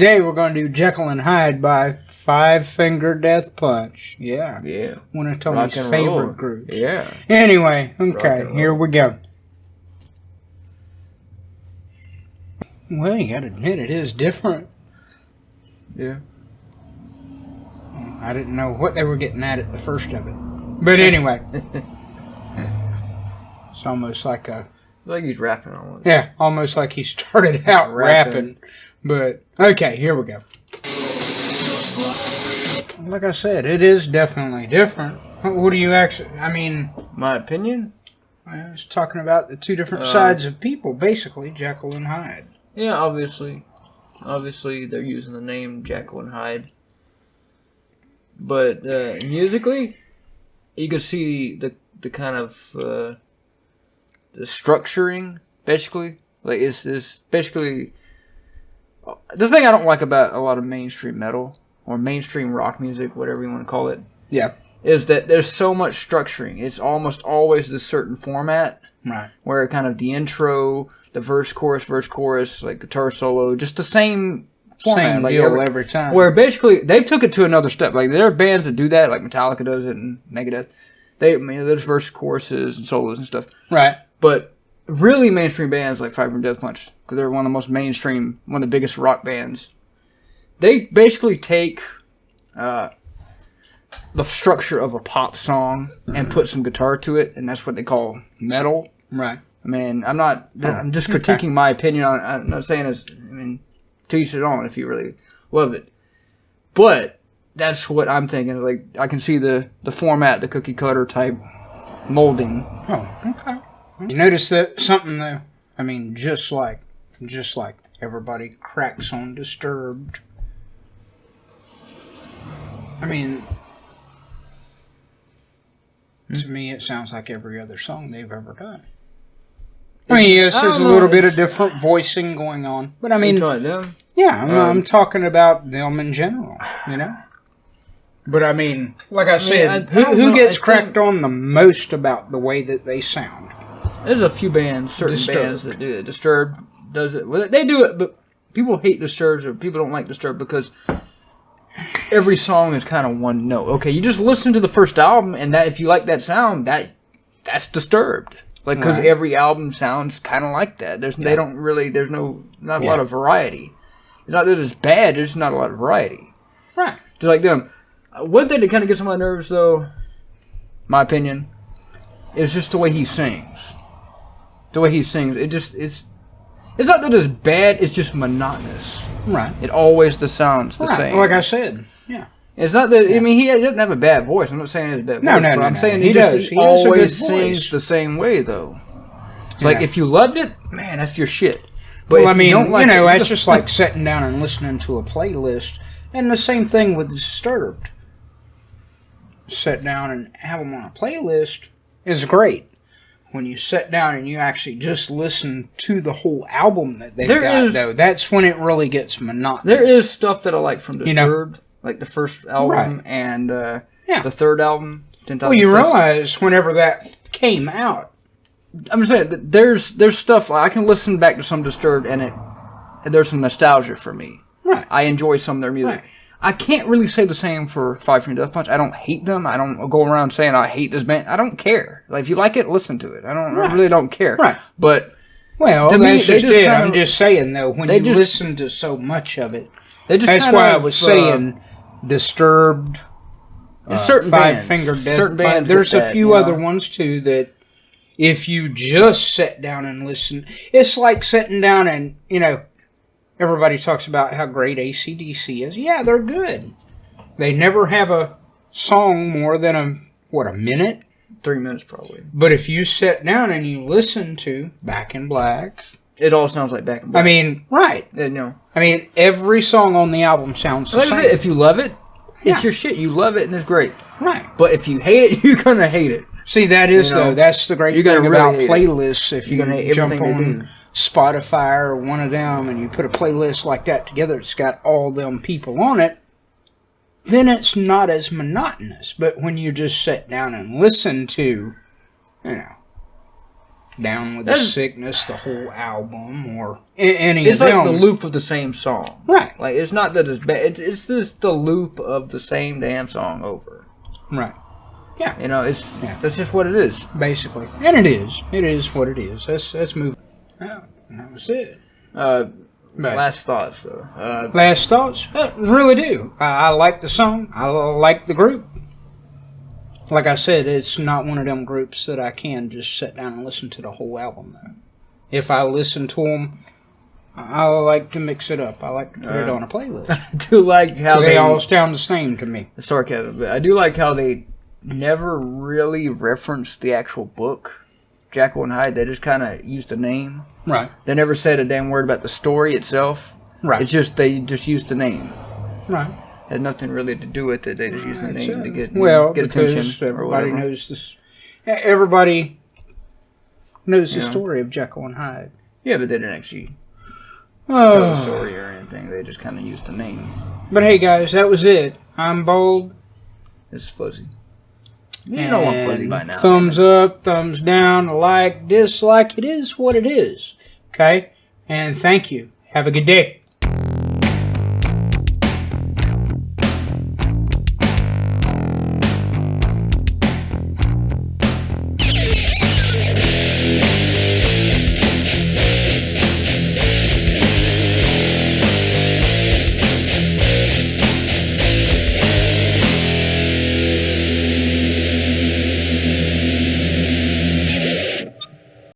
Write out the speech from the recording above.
today we're going to do Jekyll and Hyde by Five Finger Death Punch. Yeah. Yeah. One of Tony's favorite groups. Yeah. Anyway, okay, here we go. Well, you gotta admit, it is different. Yeah. I didn't know what they were getting at the first of it. But anyway. It's almost like a... Like he's rapping on it. Yeah, almost like he started out rapping. But, okay, here we go. Like I said, it is definitely different. What do you actually... I mean... My opinion? I was talking about the two different sides of people, basically, Jekyll and Hyde. Yeah, obviously. Obviously, they're using the name Jekyll and Hyde. But musically, you can see the kind of... the structuring, basically. Like, it's basically... The thing I don't like about a lot of mainstream metal, or mainstream rock music, whatever you want to call it, yeah, is that there's so much structuring. It's almost always this certain format, right? Where kind of the intro, the verse, chorus, like guitar solo, just the same format. Same like deal every time. Where basically, they took it to another step. Like, there are bands that do that, like Metallica does it, and Megadeth. There's verse, choruses, and solos and stuff. Right. But really mainstream bands like Five Finger Death Punch, because they're one of the most mainstream, one of the biggest rock bands, they basically take the structure of a pop song and put some guitar to it, and that's what they call metal. Right. I mean, I'm just critiquing my opinion on it. I'm not saying it's, I mean, to each their own if you really love it. But that's what I'm thinking. Like, I can see the format, the cookie cutter type molding. Oh, okay. You notice that something though? I mean, just like everybody cracks on Disturbed. I mean, to me, it sounds like every other song they've ever done. I mean, yes, there's a little bit of different voicing going on, but I mean, them? Yeah, I'm talking about them in general, you know. But I mean, like I said, who gets cracked on the most about the way that they sound? There's a few bands, certain bands that do it. Disturbed does it. Well, they do it, but people hate Disturbed, or people don't like Disturbed because every song is kind of one note. Okay, you just listen to the first album, and that if you like that sound, that's Disturbed. Like, because every album sounds kind of like that. They don't really. There's not a lot of variety. It's not that it's bad. There's just not a lot of variety. Right. Just like them. One thing that kind of gets on my nerves, though, my opinion, is just the way he sings. The way he sings, it's not that it's bad, it's just monotonous. Right. It always sounds the same. Like I said, yeah. It's not that, I mean, he doesn't have a bad voice. I'm not saying he has a bad voice. No, I'm saying he does. He always sings the same way, though. It's like, if you loved it, man, that's your shit. But if you don't like it, that's just like sitting down and listening to a playlist. And the same thing with Disturbed. Sit down and have them on a playlist is great. When you sit down and you actually just listen to the whole album that they've got, though, that's when it really gets monotonous. There is stuff that I like from Disturbed, like the first album and the third album, 10,000 Well, you realize whenever that came out. I'm just saying, that there's stuff, I can listen back to some Disturbed and there's some nostalgia for me. Right. I enjoy some of their music. Right. I can't really say the same for Five Finger Death Punch. I don't hate them. I don't go around saying I hate this band. I don't care. Like, if you like it, listen to it. I really don't care. Right. But well, to me, just it. I'm just saying though, when you listen to so much of it, that's why I was saying Disturbed, certain Five Finger Death Punch. There's a few other ones too that if you just sit down and listen, it's like sitting down and everybody talks about how great AC/DC is. Yeah, they're good. They never have a song more than a minute? 3 minutes probably. But if you sit down and you listen to Back in Black, it all sounds like Back in Black. I mean, right. No. I mean, every song on the album sounds the same. If you love it, it's your shit. You love it and it's great. Right. But if you hate it, you're going to hate it. See, that is, though, that's the great thing about playlists. If you jump on Spotify or one of them and you put a playlist like that together, it's got all them people on it, then it's not as monotonous. But when you just sit down and listen to, Down with the Sickness, the whole album, or any it's of like them. the loop of the same song. Right. Like, it's not that it's bad. It's just the loop of the same damn song over. Right. Yeah. You know, that's just what it is. Basically. And it is. It is what it is. Let's move. Oh, that was it. Last thoughts, though. Last thoughts? I really do. I like the song. I like the group. Like I said, it's not one of them groups that I can just sit down and listen to the whole album, though. If I listen to them, I like to mix it up. I like to put it on a playlist. I do like how they all sound the same to me. Sarcasm, but I do like how they never really referenced the actual book, Jekyll and Hyde. They just kind of used the name. Right. They never said a damn word about the story itself. Right. It's just they just used the name. Right. Had nothing really to do with it. They just used the name to get attention. Everybody knows this. Everybody knows the story of Jekyll and Hyde. Yeah, but they didn't actually tell the story or anything. They just kind of used the name. But hey, guys, that was it. I'm Bold. It's Fuzzy. You know I'm Fuzzy by now. Thumbs up, thumbs down, like, dislike. It is what it is. Okay? And thank you. Have a good day.